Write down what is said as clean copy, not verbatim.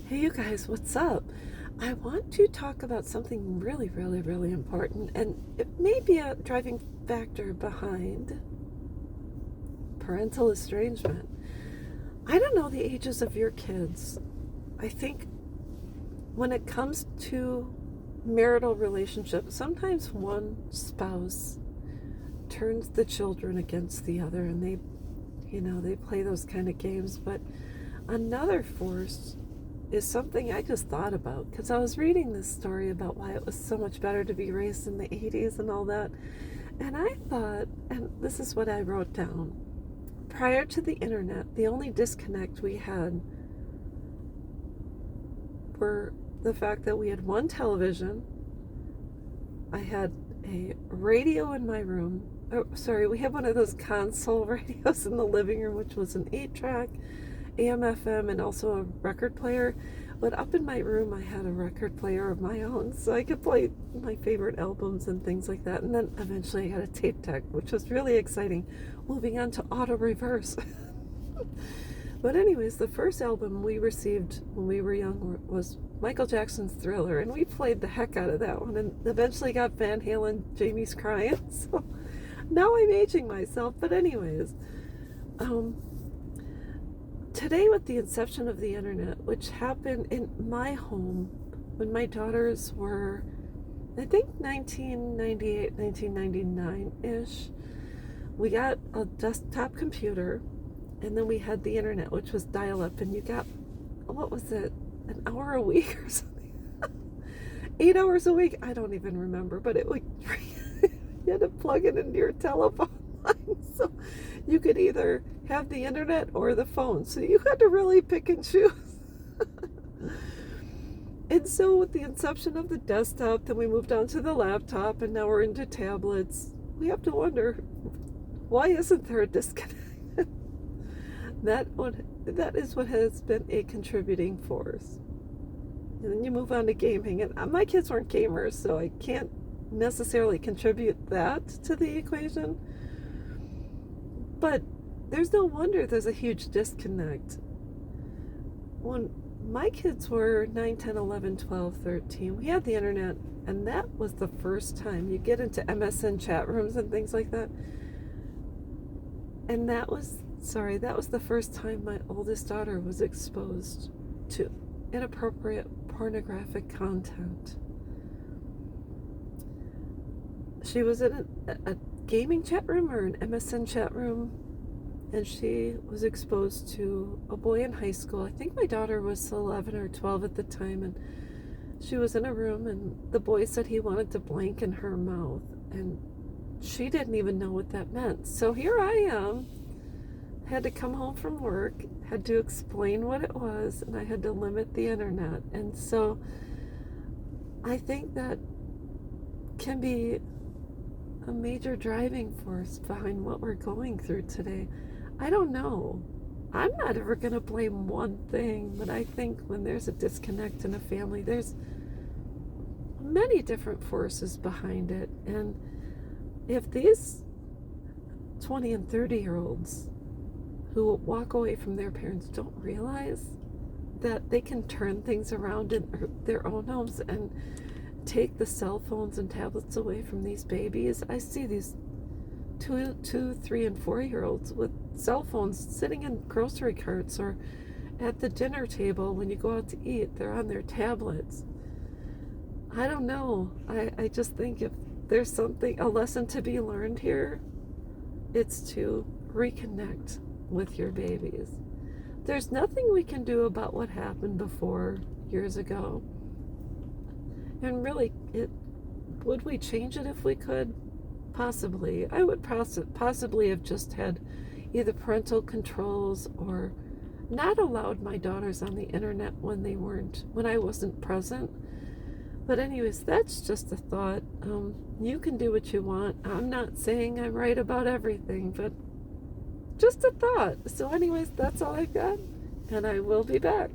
Hey, you guys, what's up? I want to talk about something really, really, really important, and it may be a driving factor behind parental estrangement. I don't know the ages of your kids. I think when it comes to marital relationships, sometimes one spouse turns the children against the other, and they play those kind of games. But another force is something I just thought about because I was reading this story about why it was so much better to be raised in the 80s and all that. And I thought, and this is what I wrote down, prior to the internet, the only disconnect we had were the fact that we had one television. I had a radio in my room. Oh, sorry, we had one of those console radios in the living room, which was an 8-track, AM, FM, and also a record player. But up in my room, I had a record player of my own, so I could play my favorite albums and things like that. And then eventually I got a tape deck, which was really exciting, moving on to auto reverse. But anyways, the first album we received when we were young was Michael Jackson's Thriller, and we played the heck out of that one, and eventually got Van Halen, Jamie's Crying. So now I'm aging myself. But anyways, today, with the inception of the internet, which happened in my home when my daughters were, I think, 1998, 1999-ish, we got a desktop computer, and then we had the internet, which was dial-up, and you got, what was it, an hour a week or something? 8 hours a week? I don't even remember, but it would, you had to plug it into your telephone line, so you could either have the internet or the phone, so you had to really pick and choose. And so with the inception of the desktop, then we moved on to the laptop, and now we're into tablets. We have to wonder, why isn't there a disconnect? That is what has been a contributing force. And then you move on to gaming, and my kids weren't gamers, so I can't necessarily contribute that to the equation. But there's no wonder there's a huge disconnect. When my kids were 9, 10, 11, 12, 13, we had the internet, and that was the first time you get into MSN chat rooms and things like that. And that was the first time my oldest daughter was exposed to inappropriate pornographic content. She was in a gaming chat room or an MSN chat room, and she was exposed to a boy in high school. I think my daughter was 11 or 12 at the time, and she was in a room, and the boy said he wanted to blank in her mouth, and she didn't even know what that meant. So here I am, had to come home from work, had to explain what it was, and I had to limit the internet. And so I think that can be a major driving force behind what we're going through today. I don't know. I'm not ever going to blame one thing, but I think when there's a disconnect in a family, there's many different forces behind it. And if these 20 and 30-year-olds who walk away from their parents don't realize that they can turn things around in their own homes and take the cell phones and tablets away from these babies. I see these 2, 3, and 4-year-olds with cell phones sitting in grocery carts or at the dinner table when you go out to eat. They're on their tablets. I don't know. I just think if there's a lesson to be learned here, it's to reconnect with your babies. There's nothing we can do about what happened before years ago. And really, would we change it if we could? Possibly. I would possibly have just had either parental controls or not allowed my daughters on the internet when I wasn't present. But anyways, that's just a thought. You can do what you want. I'm not saying I'm right about everything, but just a thought. So anyways, that's all I've got, and I will be back.